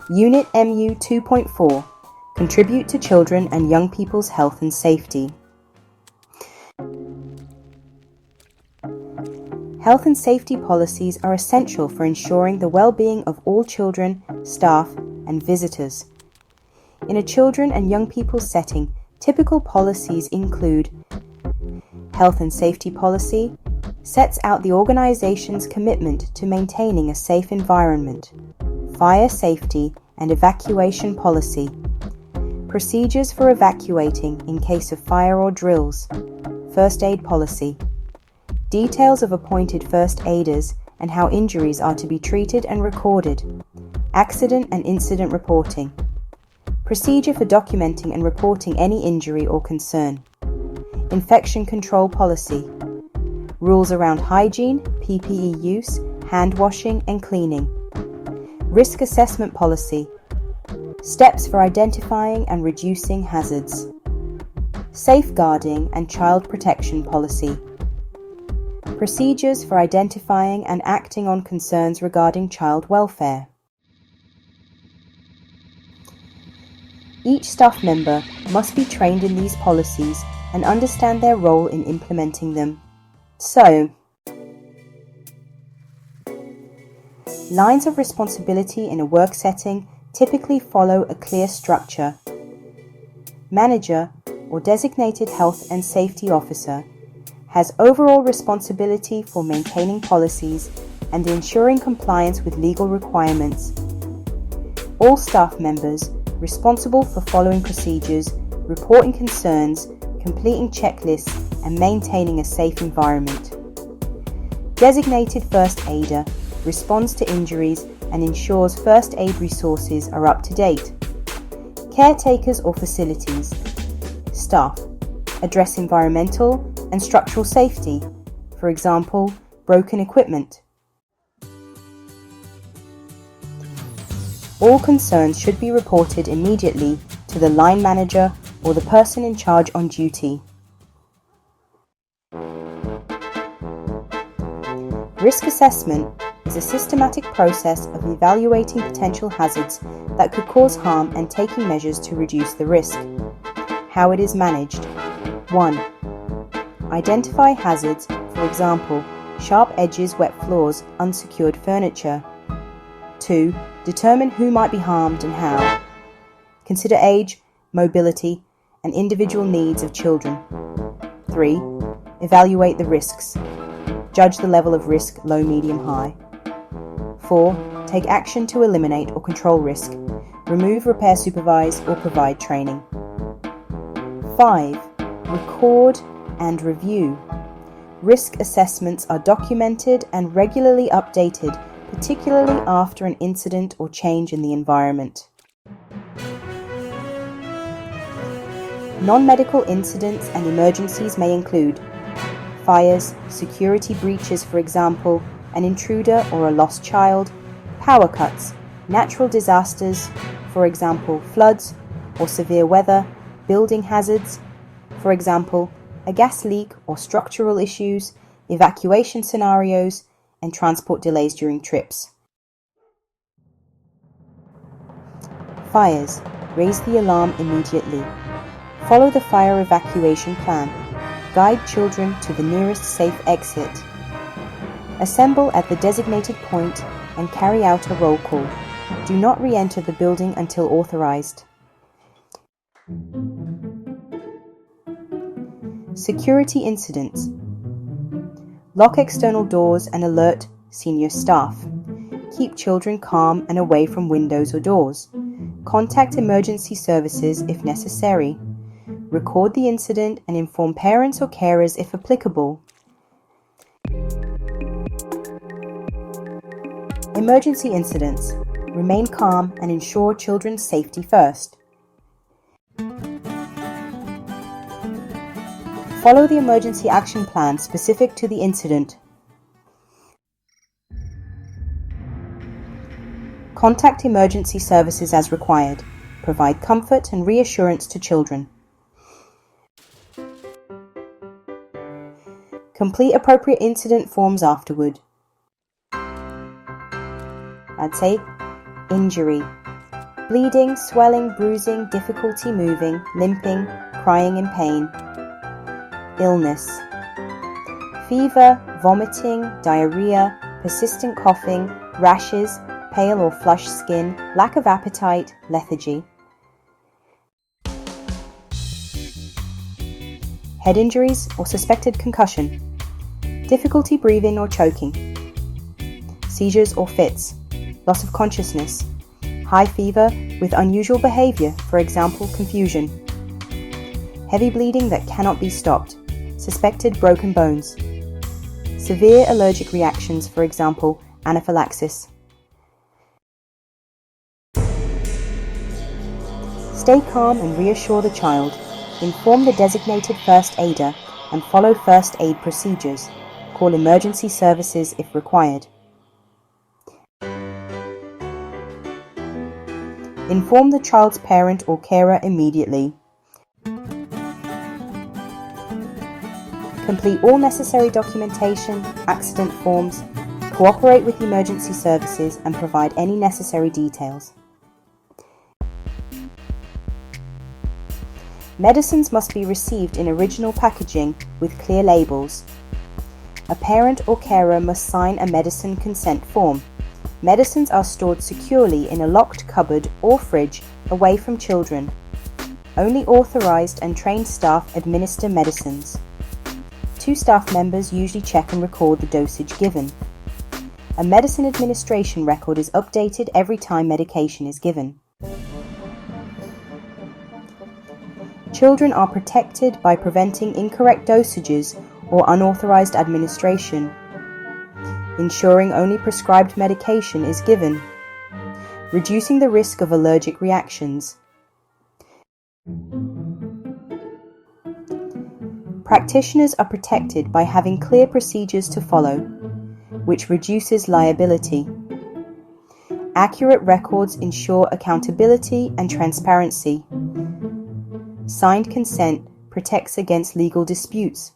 Unit MU 2.4 Contribute to Children and Young People's Health and Safety. Health and safety policies are essential for ensuring the well-being of all children, staff, and visitors. In a children and young people's setting, typical policies include Health and safety policy sets out the organization's commitment to maintaining a safe environment. Fire safety and evacuation policy. Procedures for evacuating in case of fire or drills. First aid policy. Details of appointed first aiders and how injuries are to be treated and recorded. Accident and incident reporting. Procedure for documenting and reporting any injury or concern. Infection control policy. Rules around hygiene, PPE use, hand washing and cleaning. Risk assessment policy. Steps for identifying and reducing hazards. Safeguarding and child protection policy. Procedures for identifying and acting on concerns regarding child welfare. Each staff member must be trained in these policies and understand their role in implementing them. So, lines of responsibility in a work setting typically follow a clear structure. Manager or designated health and safety officer has overall responsibility for maintaining policies and ensuring compliance with legal requirements. All staff members responsible for following procedures, reporting concerns, completing checklists, and maintaining a safe environment. Designated first aider responds to injuries and ensures first aid resources are up to date. Caretakers or facilities. Staff address environmental and structural safety, for example, broken equipment. All concerns should be reported immediately to the line manager or the person in charge on duty. Risk assessment is a systematic process of evaluating potential hazards that could cause harm and taking measures to reduce the risk. How it is managed. 1. Identify hazards, for example, sharp edges, wet floors, unsecured furniture. 2. Determine who might be harmed and how. Consider age, mobility, and individual needs of children. 3. Evaluate the risks. Judge the level of risk, low, medium, high. 4. Take action to eliminate or control risk. Remove, repair, supervise, or provide training. 5. Record and review. Risk assessments are documented and regularly updated, particularly after an incident or change in the environment. Non-medical incidents and emergencies may include fires, security breaches, for example, an intruder or a lost child, power cuts, natural disasters, for example, floods or severe weather, building hazards, for example, a gas leak or structural issues, evacuation scenarios, and transport delays during trips. Fires. Raise the alarm immediately. Follow the fire evacuation plan. Guide children to the nearest safe exit. Assemble at the designated point and carry out a roll call. Do not re-enter the building until authorized. Security incidents. Lock external doors and alert senior staff. Keep children calm and away from windows or doors. Contact emergency services if necessary. Record the incident and inform parents or carers if applicable. Emergency incidents. Remain calm and ensure children's safety first. Follow the emergency action plan specific to the incident. Contact emergency services as required. Provide comfort and reassurance to children. Complete appropriate incident forms afterward. I'd say injury, bleeding, swelling, bruising, difficulty moving, limping, crying in pain. Illness. Fever, vomiting, diarrhea, persistent coughing, rashes, pale or flushed skin, lack of appetite, lethargy. Head injuries or suspected concussion, difficulty breathing or choking, seizures or fits, loss of consciousness, high fever with unusual behavior, for example, confusion, heavy bleeding that cannot be stopped, suspected broken bones, severe allergic reactions, for example, anaphylaxis. Stay calm and reassure the child. Inform the designated first aider and follow first aid procedures. Call emergency services if required. Inform the child's parent or carer immediately. Complete all necessary documentation, accident forms, cooperate with emergency services and provide any necessary details. Medicines must be received in original packaging with clear labels. A parent or carer must sign a medicine consent form. Medicines are stored securely in a locked cupboard or fridge away from children. Only authorized and trained staff administer medicines. 2 staff members usually check and record the dosage given. A medicine administration record is updated every time medication is given. Children are protected by preventing incorrect dosages or unauthorized administration, ensuring only prescribed medication is given, reducing the risk of allergic reactions. Practitioners are protected by having clear procedures to follow, which reduces liability. Accurate records ensure accountability and transparency. Signed consent protects against legal disputes.